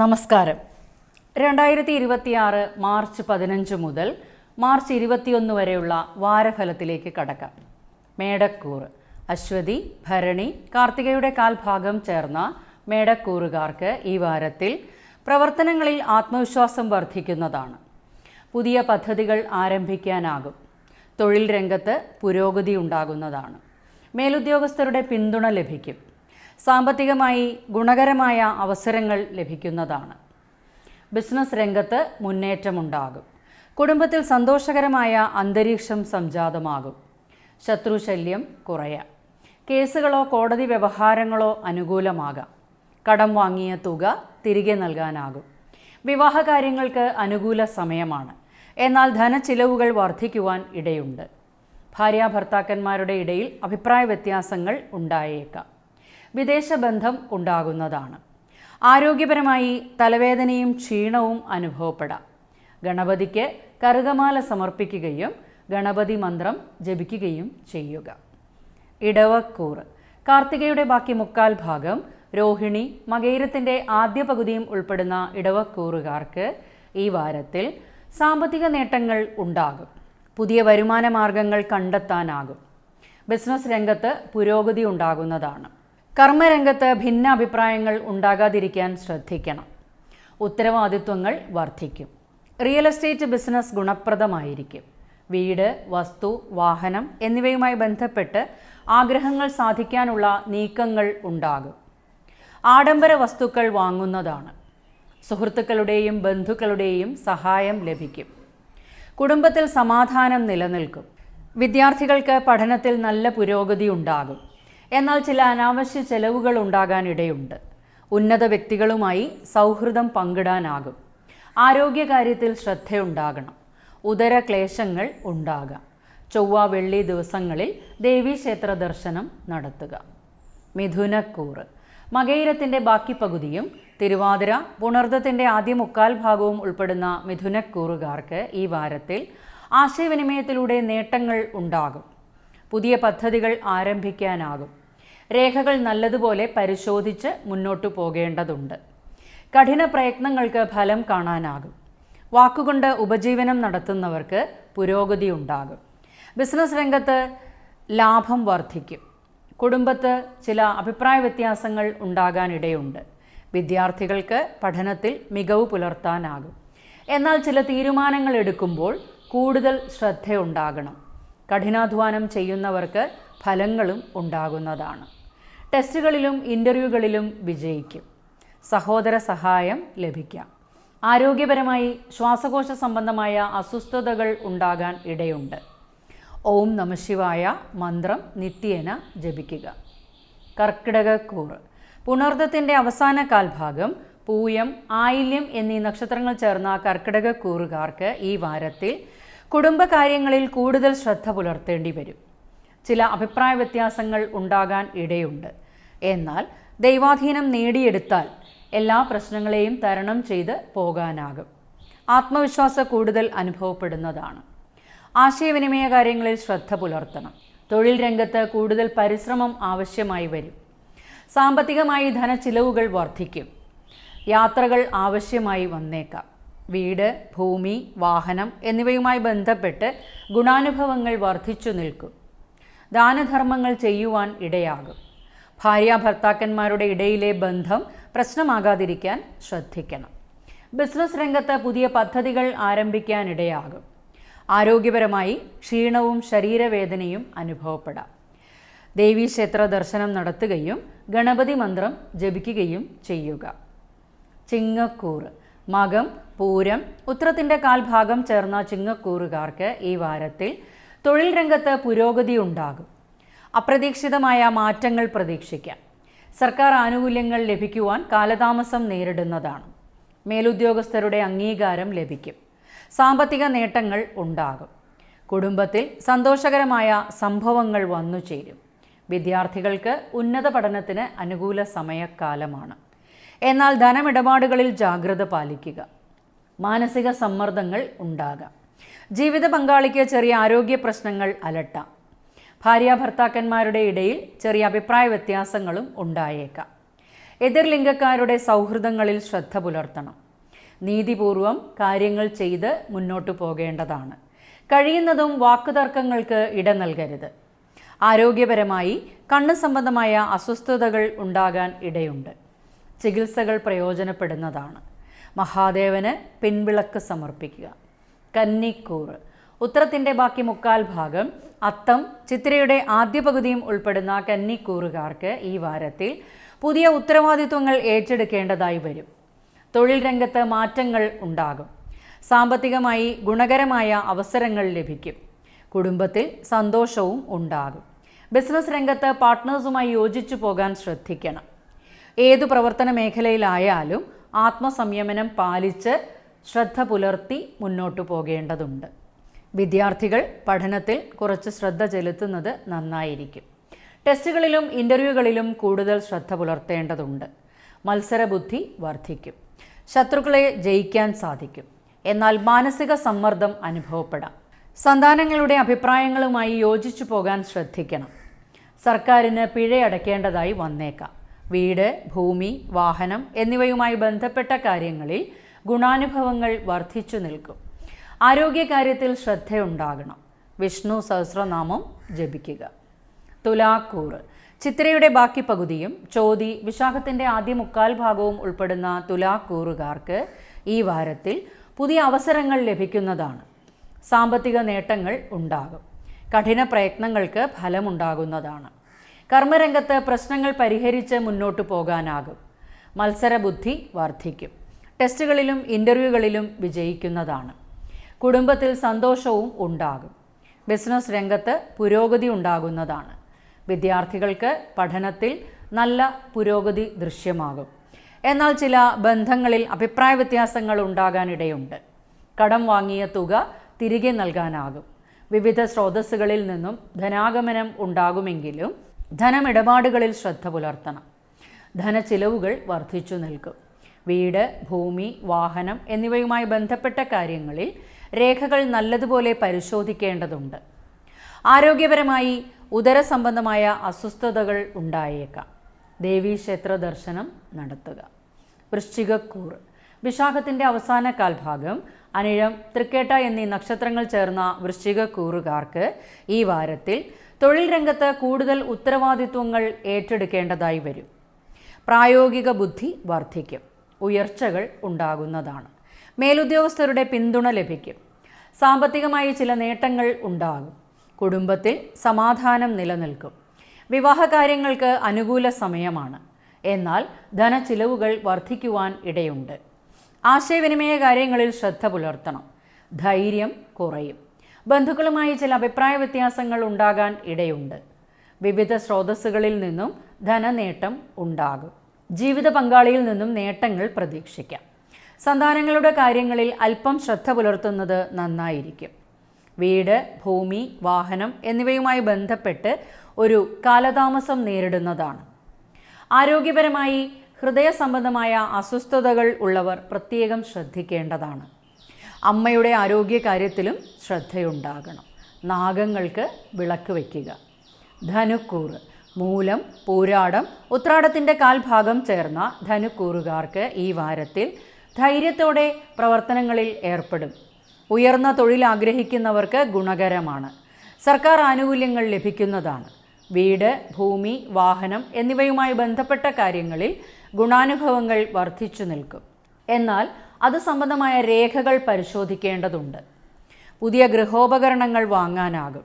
നമസ്കാരം. 2026 മാർച്ച് 15 മുതൽ മാർച്ച് 21 വരെയുള്ള വാരഫലത്തിലേക്ക് കടക്കാം. മേടക്കൂറ് അശ്വതി, ഭരണി, കാർത്തികയുടെ കാൽഭാഗം ചേർന്ന മേടക്കൂറുകാർക്ക് ഈ വാരത്തിൽ പ്രവർത്തനങ്ങളിൽ ആത്മവിശ്വാസം വർദ്ധിക്കുന്നതാണ്. പുതിയ പദ്ധതികൾ ആരംഭിക്കാനാകും. തൊഴിൽ രംഗത്ത് പുരോഗതി ഉണ്ടാകുന്നതാണ്. മേലുദ്യോഗസ്ഥരുടെ പിന്തുണ ലഭിക്കും. സാമ്പത്തികമായി ഗുണകരമായ അവസരങ്ങൾ ലഭിക്കുന്നതാണ്. ബിസിനസ് രംഗത്ത് മുന്നേറ്റമുണ്ടാകും. കുടുംബത്തിൽ സന്തോഷകരമായ അന്തരീക്ഷം സംജാതമാകും. ശത്രുശല്യം കുറയാം. കേസുകളോ കോടതി വ്യവഹാരങ്ങളോ അനുകൂലമാകാം. കടം വാങ്ങിയ തുക തിരികെ നൽകാനാകും. വിവാഹകാര്യങ്ങൾക്ക് അനുകൂല സമയമാണ്. എന്നാൽ ധനച്ചിലവുകൾ വർദ്ധിക്കുവാൻ ഇടയുണ്ട്. ഭാര്യാഭർത്താക്കന്മാരുടെ ഇടയിൽ അഭിപ്രായ വ്യത്യാസങ്ങൾ ഉണ്ടായേക്കാം. വിദേശ ബന്ധം ഉണ്ടാകുന്നതാണ്. ആരോഗ്യപരമായി തലവേദനയും ക്ഷീണവും അനുഭവപ്പെടാം. ഗണപതിക്ക് കറുകമാല സമർപ്പിക്കുകയും ഗണപതി മന്ത്രം ജപിക്കുകയും ചെയ്യുക. ഇടവക്കൂറ് കാർത്തികയുടെ ബാക്കി മുക്കാൽ ഭാഗം, രോഹിണി, മകയിരത്തിൻ്റെ ആദ്യ പകുതിയും ഉൾപ്പെടുന്ന ഇടവക്കൂറുകാർക്ക് ഈ വാരത്തിൽ സാമ്പത്തിക നേട്ടങ്ങൾ ഉണ്ടാകും. പുതിയ വരുമാന മാർഗങ്ങൾ കണ്ടെത്താനാകും. ബിസിനസ് രംഗത്ത് പുരോഗതി ഉണ്ടാകുന്നതാണ്. കർമ്മരംഗത്ത് ഭിന്ന അഭിപ്രായങ്ങൾ ഉണ്ടാകാതിരിക്കാൻ ശ്രദ്ധിക്കണം. ഉത്തരവാദിത്വങ്ങൾ വർദ്ധിക്കും. റിയൽ എസ്റ്റേറ്റ് ബിസിനസ് ഗുണപ്രദമായിരിക്കും. വീട്, വസ്തു, വാഹനം എന്നിവയുമായി ബന്ധപ്പെട്ട് ആഗ്രഹങ്ങൾ സാധിക്കാനുള്ള നീക്കങ്ങൾ ഉണ്ടാകും. ആഡംബര വസ്തുക്കൾ വാങ്ങുന്നതാണ്. സുഹൃത്തുക്കളുടെയും ബന്ധുക്കളുടെയും സഹായം ലഭിക്കും. കുടുംബത്തിൽ സമാധാനം നിലനിൽക്കും. വിദ്യാർത്ഥികൾക്ക് പഠനത്തിൽ നല്ല പുരോഗതി ഉണ്ടാകും. എന്നാൽ ചില അനാവശ്യ ചെലവുകൾ ഉണ്ടാകാനിടയുണ്ട്. ഉന്നത വ്യക്തികളുമായി സൗഹൃദം പങ്കിടാനാകും. ആരോഗ്യകാര്യത്തിൽ ശ്രദ്ധയുണ്ടാകണം. ഉദര ക്ലേശങ്ങൾ ഉണ്ടാകാം. ചൊവ്വ, വെള്ളി ദിവസങ്ങളിൽ ദേവീക്ഷേത്ര ദർശനം നടത്തുക. മിഥുനക്കൂറ് മകയിരത്തിൻ്റെ ബാക്കി പകുതിയും തിരുവാതിര, പുണർദത്തിൻ്റെ ആദ്യ മുക്കാൽ ഭാഗവും ഉൾപ്പെടുന്ന മിഥുനക്കൂറുകാർക്ക് ഈ വാരത്തിൽ ആശയവിനിമയത്തിലൂടെ നേട്ടങ്ങൾ ഉണ്ടാകും. പുതിയ പദ്ധതികൾ ആരംഭിക്കാനാകും. രേഖകൾ നല്ലതുപോലെ പരിശോധിച്ച് മുന്നോട്ടു പോകേണ്ടതുണ്ട്. കഠിന പ്രയത്നങ്ങൾക്ക് ഫലം കാണാനാകും. വാക്കുകൊണ്ട് ഉപജീവനം നടത്തുന്നവർക്ക് പുരോഗതി ഉണ്ടാകും. ബിസിനസ് രംഗത്ത് ലാഭം വർദ്ധിക്കും. കുടുംബത്ത് ചില അഭിപ്രായ വ്യത്യാസങ്ങൾ ഉണ്ടാകാനിടയുണ്ട്. വിദ്യാർത്ഥികൾക്ക് പഠനത്തിൽ മികവ് പുലർത്താനാകും. എന്നാൽ ചില തീരുമാനങ്ങൾ എടുക്കുമ്പോൾ കൂടുതൽ ശ്രദ്ധയുണ്ടാകണം. കഠിനാധ്വാനം ചെയ്യുന്നവർക്ക് ഫലങ്ങളും ഉണ്ടാകുന്നതാണ്. ടെസ്റ്റുകളിലും ഇൻ്റർവ്യൂകളിലും വിജയിക്കും. സഹോദര സഹായം ലഭിക്കാം. ആരോഗ്യപരമായി ശ്വാസകോശ സംബന്ധമായ അസ്വസ്ഥതകൾ ഉണ്ടാകാൻ ഇടയുണ്ട്. ഓം നമഃശിവായ മന്ത്രം നിത്യേന ജപിക്കുക. കർക്കിടകക്കൂറ് പുണർദത്തിൻ്റെ അവസാന കാൽഭാഗം, പൂയം, ആയില്യം എന്നീ നക്ഷത്രങ്ങൾ ചേർന്ന കർക്കിടകക്കൂറുകാർക്ക് ഈ വാരത്തിൽ കുടുംബകാര്യങ്ങളിൽ കൂടുതൽ ശ്രദ്ധ പുലർത്തേണ്ടി വരും. ചില അഭിപ്രായ വ്യത്യാസങ്ങൾ ഉണ്ടാകാൻ ഇടയുണ്ട്. എന്നാൽ ദൈവാധീനം നേടിയെടുത്താൽ എല്ലാ പ്രശ്നങ്ങളെയും തരണം ചെയ്ത് പോകാനാകും. ആത്മവിശ്വാസ കൂടുതൽ അനുഭവപ്പെടുന്നതാണ്. ആശയവിനിമയ കാര്യങ്ങളിൽ ശ്രദ്ധ പുലർത്തണം. തൊഴിൽ രംഗത്ത് കൂടുതൽ പരിശ്രമം ആവശ്യമായി വരും. സാമ്പത്തികമായി ധനച്ചിലവുകൾ വർദ്ധിക്കും. യാത്രകൾ ആവശ്യമായി വന്നേക്കാം. വീട്, ഭൂമി, വാഹനം എന്നിവയുമായി ബന്ധപ്പെട്ട് ഗുണാനുഭവങ്ങൾ വർദ്ധിച്ചു നിൽക്കും. ദാനധർമ്മങ്ങൾ ചെയ്യുവാൻ ഇടയാകും. ഭാര്യാഭർത്താക്കന്മാരുടെ ഇടയിലെ ബന്ധം പ്രശ്നമാകാതിരിക്കാൻ ശ്രദ്ധിക്കണം. ബിസിനസ് രംഗത്ത് പുതിയ പദ്ധതികൾ ആരംഭിക്കാനിടയാകും. ആരോഗ്യപരമായി ക്ഷീണവും ശരീരവേദനയും അനുഭവപ്പെടാം. ദേവീക്ഷേത്ര ദർശനം നടത്തുകയും ഗണപതി മന്ത്രം ജപിക്കുകയും ചെയ്യുക. ചിങ്ങക്കൂറ് മകം, പൂരം, ഉത്രത്തിൻ്റെ കാൽഭാഗം ചേർന്ന ചിങ്ങക്കൂറുകാർക്ക് ഈ വാരത്തിൽ തൊഴിൽ രംഗത്ത് പുരോഗതി ഉണ്ടാകും. അപ്രതീക്ഷിതമായ മാറ്റങ്ങൾ പ്രതീക്ഷിക്കാം. സർക്കാർ ആനുകൂല്യങ്ങൾ ലഭിക്കുവാൻ കാലതാമസം നേരിടുന്നതാണ്. മേലുദ്യോഗസ്ഥരുടെ അംഗീകാരം ലഭിക്കും. സാമ്പത്തിക നേട്ടങ്ങൾ ഉണ്ടാകും. കുടുംബത്തിൽ സന്തോഷകരമായ സംഭവങ്ങൾ വന്നു ചേരും. വിദ്യാർത്ഥികൾക്ക് ഉന്നത പഠനത്തിന് അനുകൂല സമയക്കാലമാണ്. എന്നാൽ ധനമിടപാടുകളിൽ ജാഗ്രത പാലിക്കുക. മാനസിക സമ്മർദ്ദങ്ങൾ ഉണ്ടാകാം. ജീവിത പങ്കാളിക്ക് ചെറിയ ആരോഗ്യ പ്രശ്നങ്ങൾ അലട്ടാം. ഭാര്യാഭർത്താക്കന്മാരുടെ ഇടയിൽ ചെറിയ അഭിപ്രായ വ്യത്യാസങ്ങളും ഉണ്ടായേക്കാം. എതിർലിംഗക്കാരുടെ സൗഹൃദങ്ങളിൽ ശ്രദ്ധ പുലർത്തണം. നീതിപൂർവം കാര്യങ്ങൾ ചെയ്ത് മുന്നോട്ടു പോകേണ്ടതാണ്. കഴിയുന്നതും വാക്കുതർക്കങ്ങൾക്ക് ഇട നൽകരുത്. ആരോഗ്യപരമായി കണ്ണ് സംബന്ധമായ അസ്വസ്ഥതകൾ ഉണ്ടാകാൻ ഇടയുണ്ട്. ചികിത്സകൾ പ്രയോജനപ്പെടുന്നതാണ്. മഹാദേവന് പിൻവിളക്ക് സമർപ്പിക്കുക. കന്നിക്കൂറ്. ഉത്തരത്തിൻ്റെ ബാക്കി മുക്കാൽ ഭാഗം, അത്തം, ചിത്തിരയുടെ ആദ്യ പകുതിയും ഉൾപ്പെടുന്ന കന്നിക്കൂറുകാർക്ക് ഈ വാരത്തിൽ പുതിയ ഉത്തരവാദിത്വങ്ങൾ ഏറ്റെടുക്കേണ്ടതായി വരും. തൊഴിൽ രംഗത്ത് മാറ്റങ്ങൾ ഉണ്ടാകും. സാമ്പത്തികമായി ഗുണകരമായ അവസരങ്ങൾ ലഭിക്കും. കുടുംബത്തിൽ സന്തോഷവും ഉണ്ടാകും. ബിസിനസ് രംഗത്ത് പാർട്ട്നേഴ്സുമായി യോജിച്ചു പോകാൻ ശ്രദ്ധിക്കണം. ഏതു പ്രവർത്തന മേഖലയിലായാലും ആത്മസംയമനം പാലിച്ച് ശ്രദ്ധ പുലർത്തി മുന്നോട്ടു പോകേണ്ടതുണ്ട്. വിദ്യാർത്ഥികൾ പഠനത്തിൽ കുറച്ച് ശ്രദ്ധ ചെലുത്തുന്നത് നന്നായിരിക്കും. ടെസ്റ്റുകളിലും ഇൻ്റർവ്യൂകളിലും കൂടുതൽ ശ്രദ്ധ പുലർത്തേണ്ടതുണ്ട്. മത്സരബുദ്ധി വർദ്ധിക്കും. ശത്രുക്കളെ ജയിക്കാൻ സാധിക്കും. എന്നാൽ മാനസിക സമ്മർദ്ദം അനുഭവപ്പെടാം. സന്താനങ്ങളുടെ അഭിപ്രായങ്ങളുമായി യോജിച്ചു പോകാൻ ശ്രദ്ധിക്കണം. സർക്കാരിന് പിഴയടയ്ക്കേണ്ടതായി വന്നേക്കാം. വീട്, ഭൂമി, വാഹനം എന്നിവയുമായി ബന്ധപ്പെട്ട കാര്യങ്ങളിൽ ഗുണാനുഭവങ്ങൾ വർദ്ധിച്ചു നിൽക്കും. ആരോഗ്യകാര്യത്തിൽ ശ്രദ്ധയുണ്ടാകണം. വിഷ്ണു സഹസ്രനാമം ജപിക്കുക. തുലാക്കൂറ്. ചിത്രയുടെ ബാക്കി പകുതിയും ചോതി, വിശാഖത്തിൻ്റെ ആദ്യ മുക്കാൽ ഭാഗവും ഉൾപ്പെടുന്ന തുലാക്കൂറുകാർക്ക് ഈ വാരത്തിൽ പുതിയ അവസരങ്ങൾ ലഭിക്കുന്നതാണ്. സാമ്പത്തിക നേട്ടങ്ങൾ ഉണ്ടാകും. കഠിന പ്രയത്നങ്ങൾക്ക് ഫലമുണ്ടാകുന്നതാണ്. കർമ്മരംഗത്ത് പ്രശ്നങ്ങൾ പരിഹരിച്ച് മുന്നോട്ടു പോകാനാകും. മത്സരബുദ്ധി വർദ്ധിക്കും. ടെസ്റ്റുകളിലും ഇൻ്റർവ്യൂകളിലും വിജയിക്കുന്നതാണ്. കുടുംബത്തിൽ സന്തോഷവും ഉണ്ടാകും. ബിസിനസ് രംഗത്ത് പുരോഗതി ഉണ്ടാകുന്നതാണ്. വിദ്യാർത്ഥികൾക്ക് പഠനത്തിൽ നല്ല പുരോഗതി ദൃശ്യമാകും. എന്നാൽ ചില ബന്ധങ്ങളിൽ അഭിപ്രായ വ്യത്യാസങ്ങൾ ഉണ്ടാകാനിടയുണ്ട്. കടം വാങ്ങിയ തുക തിരികെ നൽകാനാകും. വിവിധ സ്രോതസ്സുകളിൽ നിന്നും ധനാഗമനം ഉണ്ടാകുമെങ്കിലും ധനമിടപാടുകളിൽ ശ്രദ്ധ പുലർത്തണം. ധനച്ചിലവുകൾ വർദ്ധിച്ചു നിൽക്കും. വീട്, ഭൂമി, വാഹനം എന്നിവയുമായി ബന്ധപ്പെട്ട കാര്യങ്ങളിൽ രേഖകൾ നല്ലതുപോലെ പരിശോധിക്കേണ്ടതുണ്ട്. ആരോഗ്യപരമായി ഉദരസംബന്ധമായ അസ്വസ്ഥതകൾ ഉണ്ടായേക്കാം. ദേവീക്ഷേത്ര ദർശനം നടത്തുക. വൃശ്ചികക്കൂറ്. വിശാഖത്തിൻ്റെ അവസാന കാൽഭാഗം, അനിഴം, തൃക്കേട്ട എന്നീ നക്ഷത്രങ്ങൾ ചേർന്ന വൃശ്ചികക്കൂറുകാർക്ക് ഈ വാരത്തിൽ തൊഴിൽ രംഗത്ത് കൂടുതൽ ഉത്തരവാദിത്വങ്ങൾ ഏറ്റെടുക്കേണ്ടതായി വരും. പ്രായോഗിക ബുദ്ധി വർദ്ധിക്കും. ഉയർച്ചകൾ ഉണ്ടാകുന്നതാണ്. മേലുദ്യോഗസ്ഥരുടെ പിന്തുണ ലഭിക്കും. സാമ്പത്തികമായി ചില നേട്ടങ്ങൾ ഉണ്ടാകും. കുടുംബത്തിൽ സമാധാനം നിലനിൽക്കും. വിവാഹകാര്യങ്ങൾക്ക് അനുകൂല സമയമാണ്. എന്നാൽ ധനച്ചിലവുകൾ വർദ്ധിക്കുവാൻ ഇടയുണ്ട്. ആശയവിനിമയ കാര്യങ്ങളിൽ ശ്രദ്ധ പുലർത്തണം. ധൈര്യം കുറയും. ബന്ധുക്കളുമായി ചില അഭിപ്രായ വ്യത്യാസങ്ങൾ ഉണ്ടാകാൻ ഇടയുണ്ട്. വിവിധ സ്രോതസ്സുകളിൽ നിന്നും ധനനേട്ടം ഉണ്ടാകും. ജീവിത പങ്കാളിയിൽ നിന്നും നേട്ടങ്ങൾ പ്രതീക്ഷിക്കാം. സന്താനങ്ങളുടെ കാര്യങ്ങളിൽ അല്പം ശ്രദ്ധ പുലർത്തുന്നത് നന്നായിരിക്കും. വീട്, ഭൂമി, വാഹനം എന്നിവയുമായി ബന്ധപ്പെട്ട് ഒരു കാലതാമസം നേരിടുന്നതാണ്. ആരോഗ്യപരമായി ഹൃദയ സംബന്ധമായ അസ്വസ്ഥതകൾ ഉള്ളവർ പ്രത്യേകം ശ്രദ്ധിക്കേണ്ടതാണ്. അമ്മയുടെ ആരോഗ്യകാര്യത്തിലും ശ്രദ്ധയുണ്ടാകണം. നാഗങ്ങൾക്ക് വിളക്ക് വയ്ക്കുക. ധനുക്കൂറ്. മൂലം, പൂരാടം, ഉത്രാടത്തിൻ്റെ കാൽഭാഗം ചേർന്ന ധനുക്കൂറുകാർക്ക് ഈ വാരത്തിൽ ധൈര്യത്തോടെ പ്രവർത്തനങ്ങളിൽ ഏർപ്പെടും. ഉയർന്ന തൊഴിൽ ആഗ്രഹിക്കുന്നവർക്ക് ഗുണകരമാണ്. സർക്കാർ ആനുകൂല്യങ്ങൾ ലഭിക്കുന്നതാണ്. വീട്, ഭൂമി, വാഹനം എന്നിവയുമായി ബന്ധപ്പെട്ട കാര്യങ്ങളിൽ ഗുണാനുഭവങ്ങൾ വർദ്ധിച്ചു നിൽക്കും. എന്നാൽ അത് സംബന്ധമായ രേഖകൾ പരിശോധിക്കേണ്ടതുണ്ട്. പുതിയ ഗൃഹോപകരണങ്ങൾ വാങ്ങാനാകും.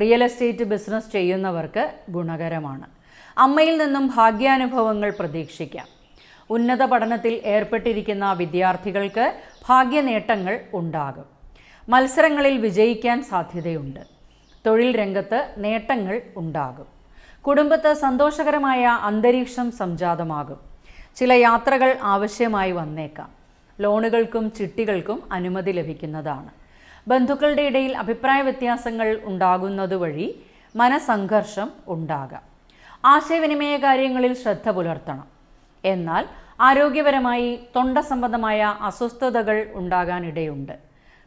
റിയൽ എസ്റ്റേറ്റ് ബിസിനസ് ചെയ്യുന്നവർക്ക് ഗുണകരമാണ്. അമ്മയിൽ നിന്നും ഭാഗ്യാനുഭവങ്ങൾ പ്രതീക്ഷിക്കാം. ഉന്നത പഠനത്തിൽ ഏർപ്പെട്ടിരിക്കുന്ന വിദ്യാർത്ഥികൾക്ക് ഭാഗ്യനേട്ടങ്ങൾ ഉണ്ടാകും. മത്സരങ്ങളിൽ വിജയിക്കാൻ സാധ്യതയുണ്ട്. തൊഴിൽ രംഗത്ത് നേട്ടങ്ങൾ ഉണ്ടാകും. കുടുംബത്ത് സന്തോഷകരമായ അന്തരീക്ഷം സംജാതമാകും. ചില യാത്രകൾ ആവശ്യമായി വന്നേക്കാം. ലോണുകൾക്കും ചിട്ടികൾക്കും അനുമതി ലഭിക്കുന്നതാണ്. ബന്ധുക്കളുടെ ഇടയിൽ അഭിപ്രായ വ്യത്യാസങ്ങൾ ഉണ്ടാകുന്നതുവഴി മനസംഘർഷം ഉണ്ടാകാം. ആശയവിനിമയ കാര്യങ്ങളിൽ ശ്രദ്ധ പുലർത്തണം. എന്നാൽ ആരോഗ്യപരമായി തൊണ്ട സംബന്ധമായ അസ്വസ്ഥതകൾ ഉണ്ടാകാനിടയുണ്ട്.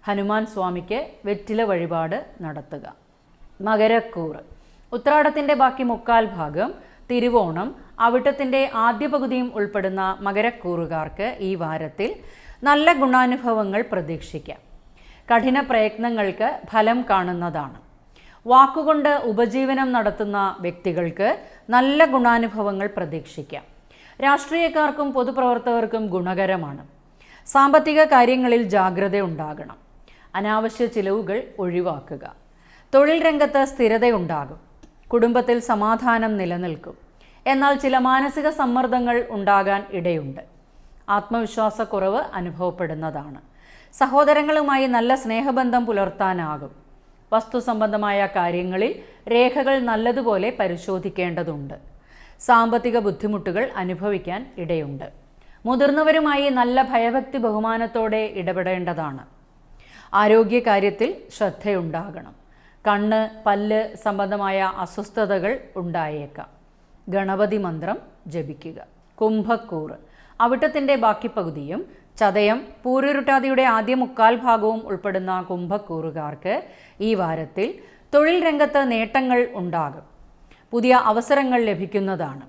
ഹനുമാൻ സ്വാമിക്ക് വെറ്റില വഴിപാട് നടത്തുക. മകരക്കൂറ്. ഉത്രാടത്തിൻ്റെ ബാക്കി മുക്കാൽ ഭാഗം, തിരുവോണം, അവിട്ടത്തിൻ്റെ ആദ്യ പകുതിയും ഉൾപ്പെടുന്ന മകരക്കൂറുകാർക്ക് ഈ വാരത്തിൽ നല്ല ഗുണാനുഭവങ്ങൾ പ്രതീക്ഷിക്കാം. കഠിന പ്രയത്നങ്ങൾക്ക് ഫലം കാണുന്നതാണ്. വാക്കുകൊണ്ട് ഉപജീവനം നടത്തുന്ന വ്യക്തികൾക്ക് നല്ല ഗുണാനുഭവങ്ങൾ പ്രതീക്ഷിക്കാം. രാഷ്ട്രീയക്കാർക്കും പൊതുപ്രവർത്തകർക്കും ഗുണകരമാണ്. സാമ്പത്തിക കാര്യങ്ങളിൽ ജാഗ്രത ഉണ്ടാകണം. അനാവശ്യ ചിലവുകൾ ഒഴിവാക്കുക. തൊഴിൽ രംഗത്ത് സ്ഥിരതയുണ്ടാകും. കുടുംബത്തിൽ സമാധാനം നിലനിൽക്കും. എന്നാൽ ചില മാനസിക സമ്മർദ്ദങ്ങൾ ഉണ്ടാകാൻ ഇടയുണ്ട്. ആത്മവിശ്വാസക്കുറവ് അനുഭവപ്പെടുന്നതാണ്. സഹോദരങ്ങളുമായി നല്ല സ്നേഹബന്ധം പുലർത്താനാകും. വസ്തു സംബന്ധമായ കാര്യങ്ങളിൽ രേഖകൾ നല്ലതുപോലെ പരിശോധിക്കേണ്ടതുണ്ട്. സാമ്പത്തിക ബുദ്ധിമുട്ടുകൾ അനുഭവിക്കാൻ ഇടയുണ്ട്. മുതിർന്നവരുമായി നല്ല ഭയഭക്തി ബഹുമാനത്തോടെ ഇടപെടേണ്ടതാണ്. ആരോഗ്യകാര്യത്തിൽ ശ്രദ്ധയുണ്ടാകണം. കണ്ണ്, പല്ല് സംബന്ധമായ അസ്വസ്ഥതകൾ ഉണ്ടായേക്കാം. ഗണപതി മന്ത്രം ജപിക്കുക. കുംഭക്കൂറ്, അവിട്ടത്തിൻ്റെ ബാക്കി പകുതിയും ചതയം, പൂരുരുട്ടാതിയുടെ ആദ്യ മുക്കാൽ ഭാഗവും ഉൾപ്പെടുന്ന കുംഭക്കൂറുകാർക്ക് ഈ വാരത്തിൽ തൊഴിൽ രംഗത്ത് നേട്ടങ്ങൾ ഉണ്ടാകും. പുതിയ അവസരങ്ങൾ ലഭിക്കുന്നതാണ്.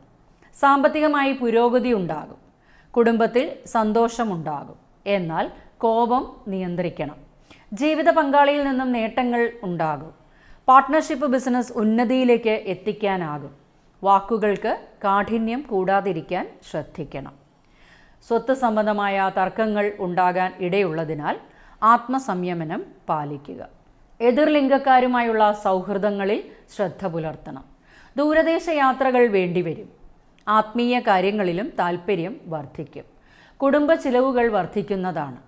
സാമ്പത്തികമായി പുരോഗതി ഉണ്ടാകും. കുടുംബത്തിൽ സന്തോഷമുണ്ടാകും. എന്നാൽ കോപം നിയന്ത്രിക്കണം. ജീവിത പങ്കാളിയിൽ നിന്നും നേട്ടങ്ങൾ ഉണ്ടാകും. പാർട്ട്ണർഷിപ്പ് ബിസിനസ് ഉന്നതിയിലേക്ക് എത്തിക്കാനാകും. വാക്കുകൾക്ക് കാഠിന്യം കൂടാതിരിക്കാൻ ശ്രദ്ധിക്കണം. സ്വത്ത് സംബന്ധമായ തർക്കങ്ങൾ ഉണ്ടാകാൻ ഇടയുള്ളതിനാൽ ആത്മസംയമനം പാലിക്കുക. എതിർലിംഗക്കാരുമായുള്ള സൗഹൃദങ്ങളിൽ ശ്രദ്ധ പുലർത്തണം. ദൂരദേശ യാത്രകൾ വേണ്ടിവരും. ആത്മീയ കാര്യങ്ങളിലും താൽപ്പര്യം വർദ്ധിക്കും. കുടുംബ ചിലവുകൾ വർദ്ധിക്കുന്നതാണ്.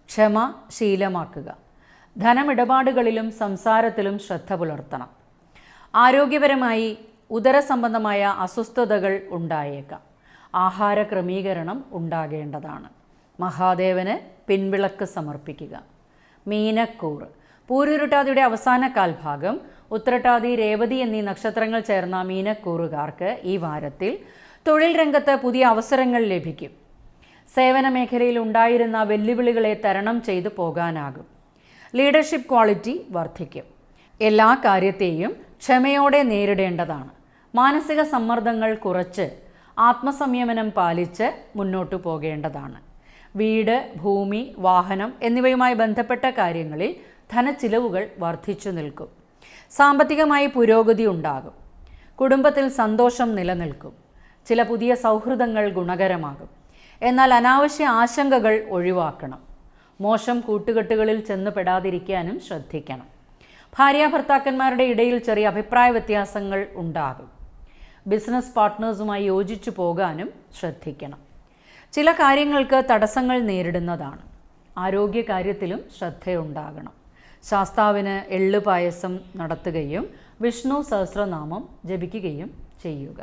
ക്ഷമ ശീലമാക്കുക. ധനമിടപാടുകളിലും സംസാരത്തിലും ശ്രദ്ധ പുലർത്തണം. ആരോഗ്യപരമായി ഉദരസംബന്ധമായ അസ്വസ്ഥതകൾ ഉണ്ടായേക്കാം. ആഹാര ക്രമീകരണം ഉണ്ടാകേണ്ടതാണ്. മഹാദേവന് പിൻവിളക്ക് സമർപ്പിക്കുക. മീനക്കൂറ്, പൂരുരുട്ടാതിയുടെ അവസാന കാൽഭാഗം, ഉത്രട്ടാതി, രേവതി എന്നീ നക്ഷത്രങ്ങൾ ചേർന്ന മീനക്കൂറുകാർക്ക് ഈ വാരത്തിൽ തൊഴിൽ രംഗത്ത് പുതിയ അവസരങ്ങൾ ലഭിക്കും. സേവന മേഖലയിൽ ഉണ്ടായിരുന്ന വെല്ലുവിളികളെ തരണം ചെയ്തു പോകാനാകും. ലീഡർഷിപ്പ് ക്വാളിറ്റി വർദ്ധിക്കും. എല്ലാ കാര്യത്തെയും ക്ഷമയോടെ നേരിടേണ്ടതാണ്. മാനസിക സമ്മർദ്ദങ്ങൾ കുറച്ച് ആത്മസംയമനം പാലിച്ച് മുന്നോട്ടു പോകേണ്ടതാണ്. വീട്, ഭൂമി, വാഹനം എന്നിവയുമായി ബന്ധപ്പെട്ട കാര്യങ്ങളിൽ ധനച്ചിലവുകൾ വർദ്ധിച്ചു നിൽക്കും. സാമ്പത്തികമായി പുരോഗതി ഉണ്ടാകും. കുടുംബത്തിൽ സന്തോഷം നിലനിൽക്കും. ചില പുതിയ സൗഹൃദങ്ങൾ ഗുണകരമാകും. എന്നാൽ അനാവശ്യ ആശങ്കകൾ ഒഴിവാക്കണം. മോശം കൂട്ടുകെട്ടുകളിൽ ചെന്ന് പെടാതിരിക്കാനും ശ്രദ്ധിക്കണം. ഭാര്യാഭർത്താക്കന്മാരുടെ ഇടയിൽ ചെറിയ അഭിപ്രായ വ്യത്യാസങ്ങൾ ഉണ്ടാകും. ബിസിനസ് പാർട്ട്നേഴ്സുമായി യോജിച്ചു പോകാനും ശ്രദ്ധിക്കണം. ചില കാര്യങ്ങൾക്ക് തടസ്സങ്ങൾ നേരിടുന്നതാണ്. ആരോഗ്യകാര്യത്തിലും ശ്രദ്ധയുണ്ടാകണം. ശാസ്താവിന് എള്ളുപായസം നടത്തുകയും വിഷ്ണു സഹസ്രനാമം ജപിക്കുകയും ചെയ്യുക.